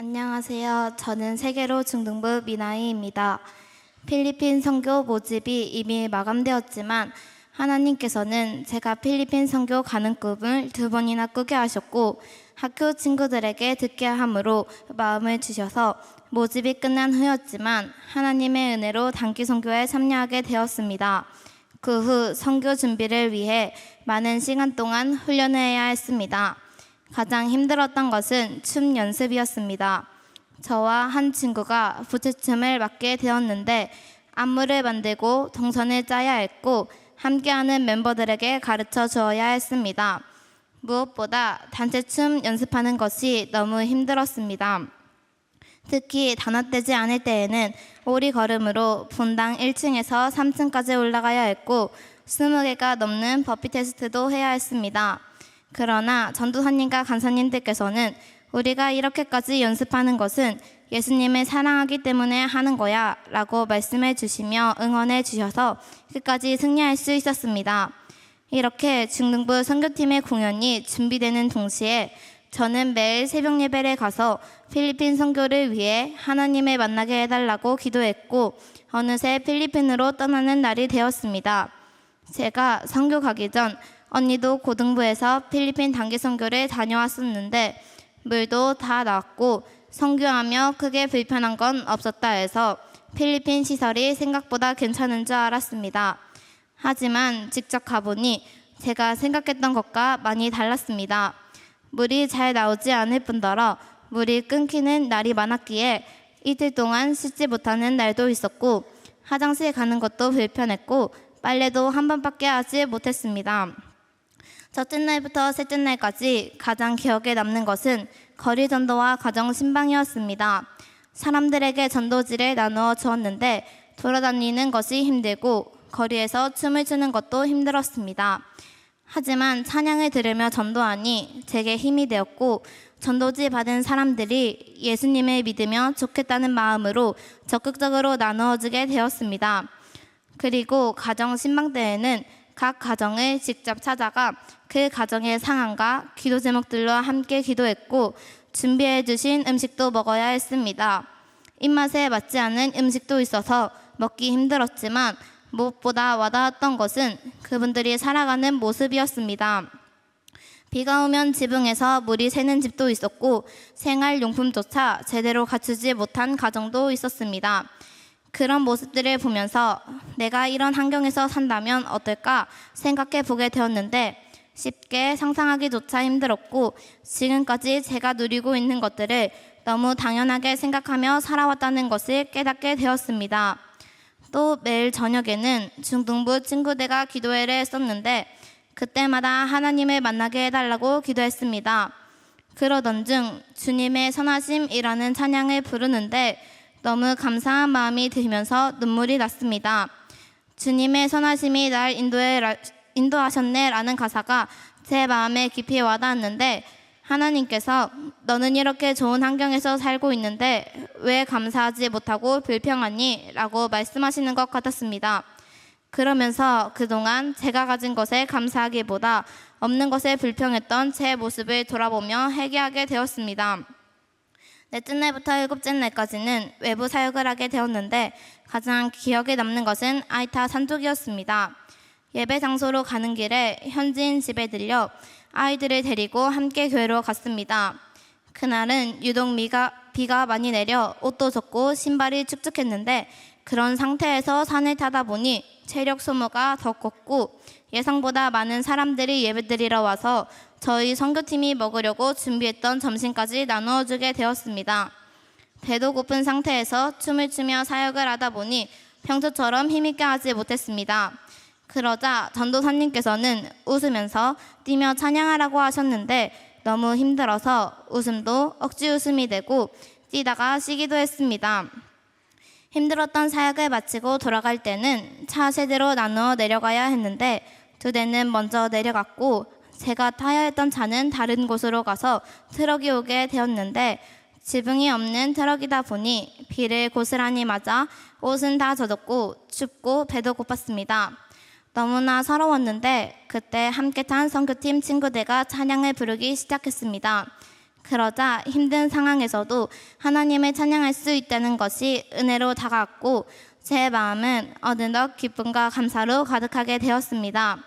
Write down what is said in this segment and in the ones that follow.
안녕하세요. 저는 세계로 중등부 미나이입니다. 필리핀 선교 모집이 이미 마감되었지만 하나님께서는 제가 필리핀 선교 가는 꿈을 2번이나 꾸게 하셨고 학교 친구들에게 듣게 함으로 마음을 주셔서 모집이 끝난 후였지만 하나님의 은혜로 단기 선교에 참여하게 되었습니다. 그 후 선교 준비를 위해 많은 시간 동안 훈련을 해야 했습니다. 가장 힘들었던 것은 춤 연습이었습니다. 저와 한 친구가 부채춤을 맡게 되었는데 안무를 만들고 동선을 짜야 했고 함께하는 멤버들에게 가르쳐 주어야 했습니다. 무엇보다 단체춤 연습하는 것이 너무 힘들었습니다. 특히 단합되지 않을 때에는 오리 걸음으로 분당 1층에서 3층까지 올라가야 했고 20개가 넘는 버피 테스트도 해야 했습니다. 그러나 전도사님과 간사님들께서는 우리가 이렇게까지 연습하는 것은 예수님을 사랑하기 때문에 하는 거야 라고 말씀해 주시며 응원해 주셔서 끝까지 승리할 수 있었습니다. 이렇게 중등부 선교팀의 공연이 준비되는 동시에 저는 매일 새벽 예배를 가서 필리핀 선교를 위해 하나님을 만나게 해달라고 기도했고 어느새 필리핀으로 떠나는 날이 되었습니다. 제가 선교 가기 전 언니도 고등부에서 필리핀 단기 선교를 다녀왔었는데 물도 다 나왔고 선교하며 크게 불편한 건 없었다 해서 필리핀 시설이 생각보다 괜찮은 줄 알았습니다. 하지만 직접 가보니 제가 생각했던 것과 많이 달랐습니다. 물이 잘 나오지 않을 뿐더러 물이 끊기는 날이 많았기에 이틀 동안 씻지 못하는 날도 있었고 화장실 가는 것도 불편했고 빨래도 한 번밖에 하지 못했습니다. 첫째 날부터 셋째 날까지 가장 기억에 남는 것은 거리 전도와 가정 신방이었습니다. 사람들에게 전도지를 나누어 주었는데 돌아다니는 것이 힘들고 거리에서 춤을 추는 것도 힘들었습니다. 하지만 찬양을 들으며 전도하니 제게 힘이 되었고 전도지 받은 사람들이 예수님을 믿으며 좋겠다는 마음으로 적극적으로 나누어주게 되었습니다. 그리고 가정 신방 때에는 각 가정을 직접 찾아가 그 가정의 상황과 기도 제목들로 함께 기도했고 준비해 주신 음식도 먹어야 했습니다. 입맛에 맞지 않은 음식도 있어서 먹기 힘들었지만 무엇보다 와닿았던 것은 그분들이 살아가는 모습이었습니다. 비가 오면 지붕에서 물이 새는 집도 있었고 생활용품조차 제대로 갖추지 못한 가정도 있었습니다. 그런 모습들을 보면서 내가 이런 환경에서 산다면 어떨까 생각해 보게 되었는데 쉽게 상상하기조차 힘들었고 지금까지 제가 누리고 있는 것들을 너무 당연하게 생각하며 살아왔다는 것을 깨닫게 되었습니다. 또 매일 저녁에는 중등부 친구들과 기도회를 했었는데 그때마다 하나님을 만나게 해달라고 기도했습니다. 그러던 중 주님의 선하심이라는 찬양을 부르는데 너무 감사한 마음이 들면서 눈물이 났습니다. 주님의 선하심이 날 인도하셨네라는 가사가 제 마음에 깊이 와닿았는데 하나님께서 너는 이렇게 좋은 환경에서 살고 있는데 왜 감사하지 못하고 불평하니? 라고 말씀하시는 것 같았습니다. 그러면서 그동안 제가 가진 것에 감사하기보다 없는 것에 불평했던 제 모습을 돌아보며 회개하게 되었습니다. 넷째 날부터 일곱째 날까지는 외부 사역을 하게 되었는데 가장 기억에 남는 것은 아이타 산쪽이었습니다. 예배 장소로 가는 길에 현지인 집에 들려 아이들을 데리고 함께 교회로 갔습니다. 그날은 유독 비가 많이 내려 옷도 젖고 신발이 축축했는데 그런 상태에서 산을 타다 보니 체력 소모가 더 컸고 예상보다 많은 사람들이 예배드리러 와서 저희 선교팀이 먹으려고 준비했던 점심까지 나누어주게 되었습니다. 배도 고픈 상태에서 춤을 추며 사역을 하다 보니 평소처럼 힘있게 하지 못했습니다. 그러자 전도사님께서는 웃으면서 뛰며 찬양하라고 하셨는데 너무 힘들어서 웃음도 억지 웃음이 되고 뛰다가 쉬기도 했습니다. 힘들었던 사역을 마치고 돌아갈 때는 차 3대로 나누어 내려가야 했는데 2대는 먼저 내려갔고 제가 타야 했던 차는 다른 곳으로 가서 트럭이 오게 되었는데 지붕이 없는 트럭이다 보니 비를 고스란히 맞아 옷은 다 젖었고 춥고 배도 고팠습니다. 너무나 서러웠는데 그때 함께 탄 선교팀 친구들과 찬양을 부르기 시작했습니다. 그러자 힘든 상황에서도 하나님을 찬양할 수 있다는 것이 은혜로 다가왔고 제 마음은 어느덧 기쁨과 감사로 가득하게 되었습니다.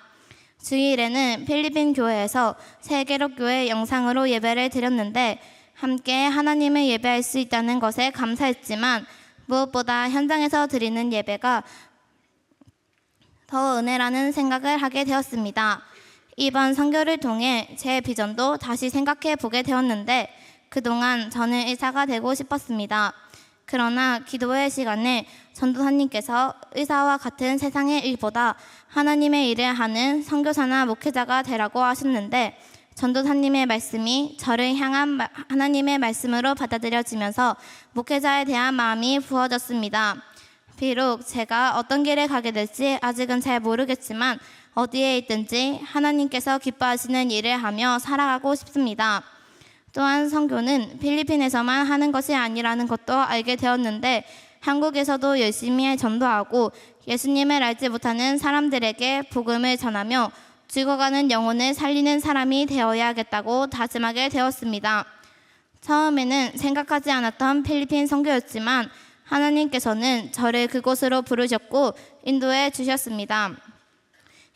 주일에는 필리핀 교회에서 세계로 교회 영상으로 예배를 드렸는데 함께 하나님을 예배할 수 있다는 것에 감사했지만 무엇보다 현장에서 드리는 예배가 더 은혜라는 생각을 하게 되었습니다. 이번 선교를 통해 제 비전도 다시 생각해 보게 되었는데 그동안 저는 의사가 되고 싶었습니다. 그러나 기도의 시간에 전도사님께서 의사와 같은 세상의 일보다 하나님의 일을 하는 선교사나 목회자가 되라고 하셨는데 전도사님의 말씀이 저를 향한 하나님의 말씀으로 받아들여지면서 목회자에 대한 마음이 부어졌습니다. 비록 제가 어떤 길을 가게 될지 아직은 잘 모르겠지만 어디에 있든지 하나님께서 기뻐하시는 일을 하며 살아가고 싶습니다. 또한 선교는 필리핀에서만 하는 것이 아니라는 것도 알게 되었는데 한국에서도 열심히 전도하고 예수님을 알지 못하는 사람들에게 복음을 전하며 죽어가는 영혼을 살리는 사람이 되어야겠다고 다짐하게 되었습니다. 처음에는 생각하지 않았던 필리핀 선교였지만 하나님께서는 저를 그곳으로 부르셨고 인도해 주셨습니다.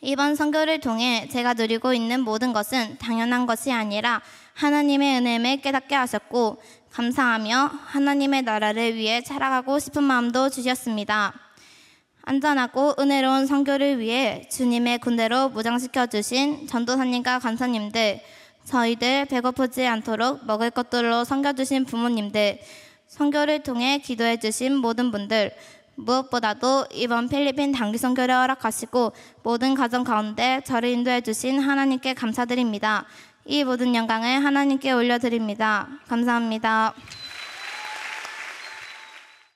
이번 선교를 통해 제가 누리고 있는 모든 것은 당연한 것이 아니라 하나님의 은혜를 깨닫게 하셨고 감사하며 하나님의 나라를 위해 살아가고 싶은 마음도 주셨습니다. 안전하고 은혜로운 선교를 위해 주님의 군대로 무장시켜 주신 전도사님과 간사님들, 저희들 배고프지 않도록 먹을 것들로 섬겨주신 부모님들, 선교를 통해 기도해 주신 모든 분들, 무엇보다도 이번 필리핀 단기 선교를 허락하시고 모든 가정 가운데 저를 인도해 주신 하나님께 감사드립니다. 이 모든 영광을 하나님께 올려드립니다. 감사합니다.